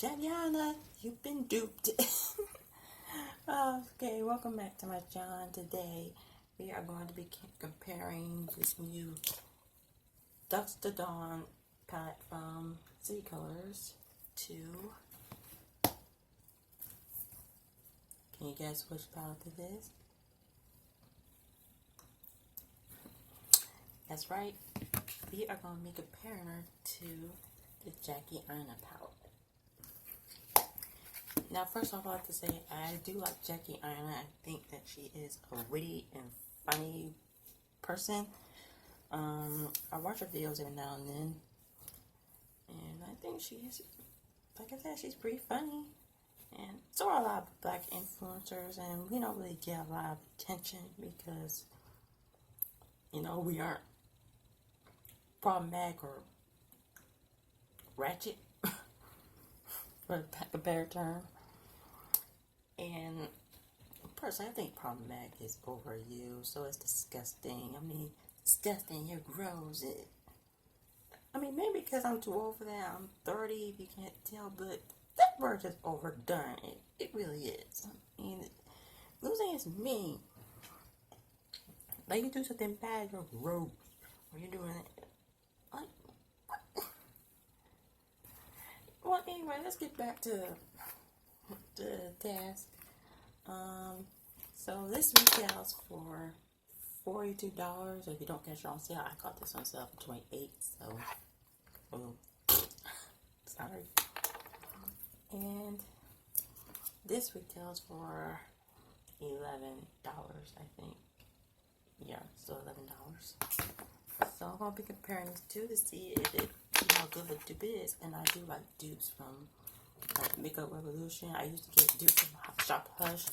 Ania, you've been duped. Okay, welcome back to my channel. Today we are going to be comparing this new Dusk to Dawn palette from CColors to... Can you guess which palette it is? That's right. We are going to be comparing her to the Ania palette. Now, first off, I have to say I do like Ania. I think that she is a witty and funny person. I watch her videos every now and then, and I think she's, like I said, she's pretty funny. And so are a lot of black influencers, and we don't really get a lot of attention because, you know, we aren't problematic or ratchet, for a better term. And personally, I think problematic is overused, so it's disgusting. I mean, disgusting, you're gross. I mean, maybe because I'm too old for that. I'm 30, if you can't tell, but that word is overdone. It really is. I mean, losing is mean. Like, you do something bad, you're gross. Or you're doing it. Like, what? Well, anyway, let's get back to the task. So this retails for $42. If you don't catch it on sale, I caught this on sale for $28. So, sorry. And this retails for $11, I think. Yeah, so $11. So I'm gonna be comparing these two to see how good the dupe is. And I do like dupes from like Makeup Revolution. I used to get dupes from Shop Hush.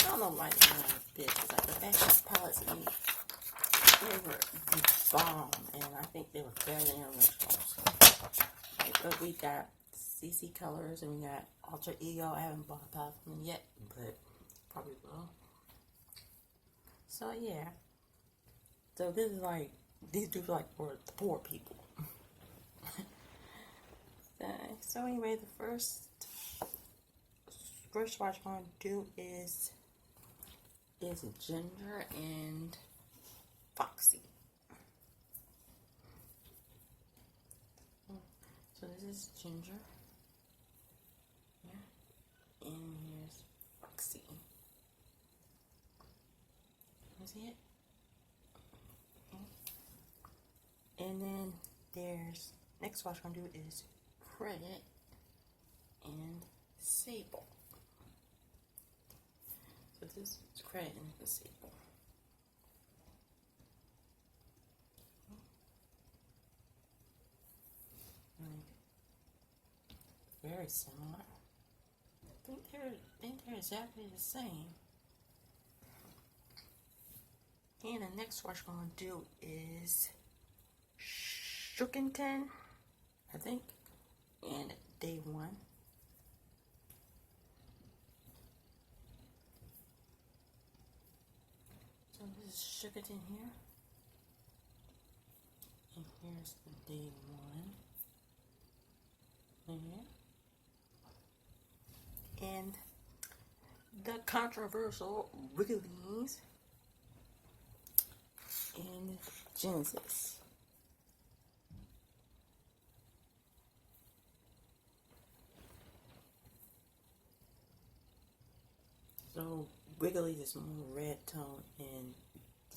I don't know why they don't have this. It's like the fashion palettes, they were the bomb, and I think they were better than originals. Right, but we got CColors and we got Alter Ego. I haven't bought a palette from them yet, but probably will. So yeah. So this is like, these dupes are like for the poor people. So anyway, the first swatch I'm going to do is Ginger and Foxy. So this is Ginger. Yeah. And here's Foxy. You see it? Okay. And then there's, next swatch I'm going to do is Credit and Sable. So this is Credit and the Sable. Very similar. I think they're exactly the same. And the next swatch I'm going to do is Shookington, I think, and Day One. So this is Shookington here, and here's the Day One. And the controversial Wrigley's in Genesis. So Wrigley's is more red tone and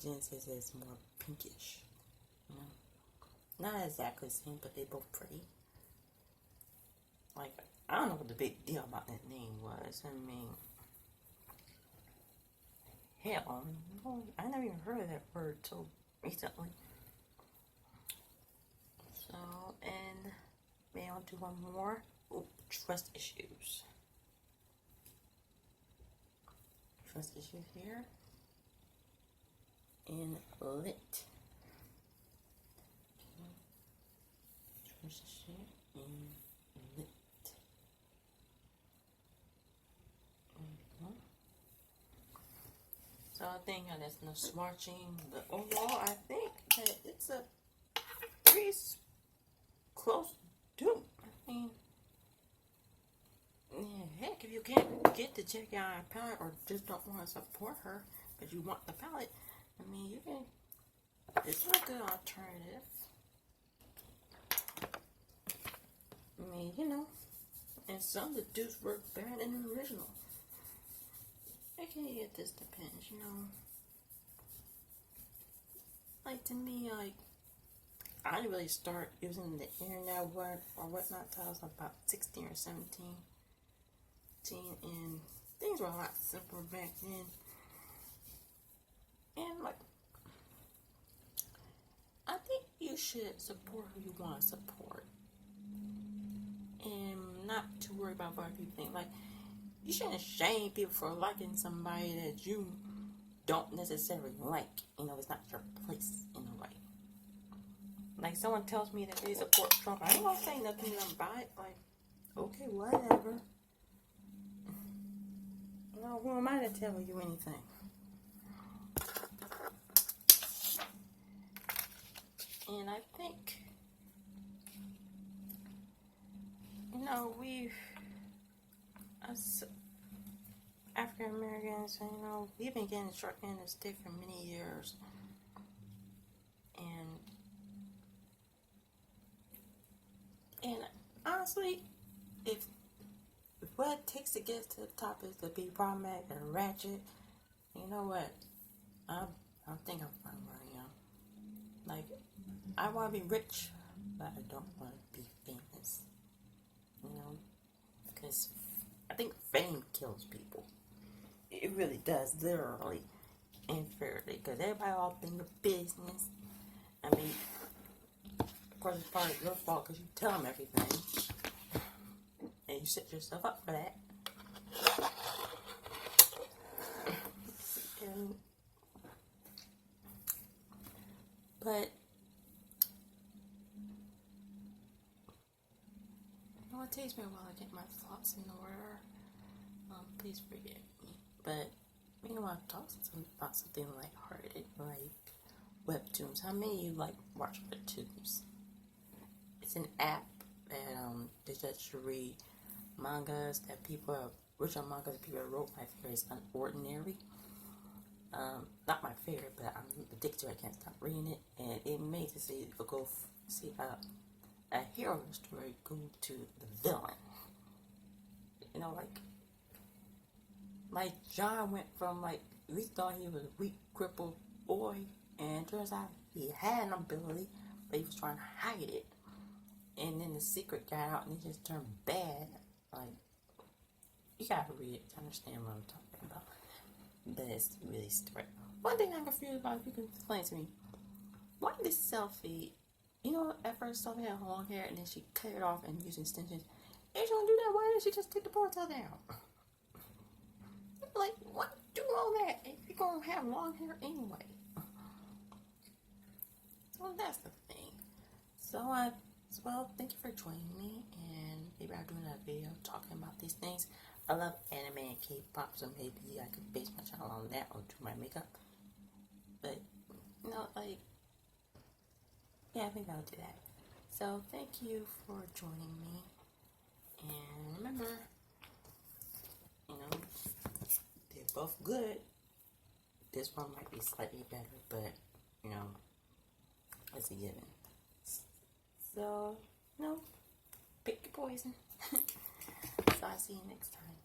Genesis is more pinkish. You know? Not exactly the same, but they both pretty. Like, I don't know what the big deal about that name was. I mean, hell, I never even heard of that word till recently. So, and may I do one more? Ooh, trust issues. Trust issues here. And lit. Trust issue and lit. So I think there's no swatching, but overall I think that it's a pretty close dupe. I mean, get to check out a palette or just don't want to support her but you want the palette, I mean, you can. It's a good alternative. I mean, you know, and some of the dupes work better than the original. Okay, it just depends, you know. Like, to me, like, I didn't really start using the internet or whatnot until I was about 16 or 17. And things were a lot simpler back then. And, like, I think you should support who you want to support. And not too worried about what people think. Like, you shouldn't shame people for liking somebody that you don't necessarily like. You know, it's not your place in a way. Like, someone tells me that they support Trump, I ain't gonna say nothing about it. Like, okay, whatever. You know, who am I to tell you anything? And I think, you know, us African Americans, you know, we've been getting short end of the stick for many years. And honestly, if what it takes to get to the top is to be problematic and ratchet, you know what? I think I'm fine where I am. Like, I want to be rich, but I don't want to be famous. You know? Because I think fame kills people. It really does, literally and fairly. Because everybody all up in your business. I mean, of course, it's part of your fault because you tell them everything. And you set yourself up for that. But you know, it takes me a while to get my thoughts in order. Please forgive me. But you know, I talk about something lighthearted, like webtoons. How many of you like watch webtoons? It's an app that lets you read mangas that original mangas that people wrote. My favorite is Unordinary. Not my favorite, but I'm addicted to it. I can't stop reading it. And it made to see a hero story go to the villain. You know, like John went from, like, we thought he was a weak, crippled boy, and it turns out he had an ability, but he was trying to hide it. And then the secret got out, and he just turned bad. Like, you gotta read it to understand what I'm talking about. But it's really straight. One thing I'm confused about, if you can explain to me, why this selfie? You know, at first Selfie had long hair, and then she cut it off and used extensions. If she gonna do that, why didn't she just take the ponytail down? Like, why do all that if you're gonna have long hair anyway? So that's the thing. So well, thank you for joining me, and maybe I'll do another video talking about these things. I love anime and K-pop, so maybe I could base my channel on that or do my makeup. But, you know, like, yeah, maybe I'll do that. So, thank you for joining me. And remember, you know, they're both good. This one might be slightly better, but, you know, it's a given. So, you know, pick your poison. So, I'll see you next time.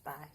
Bye.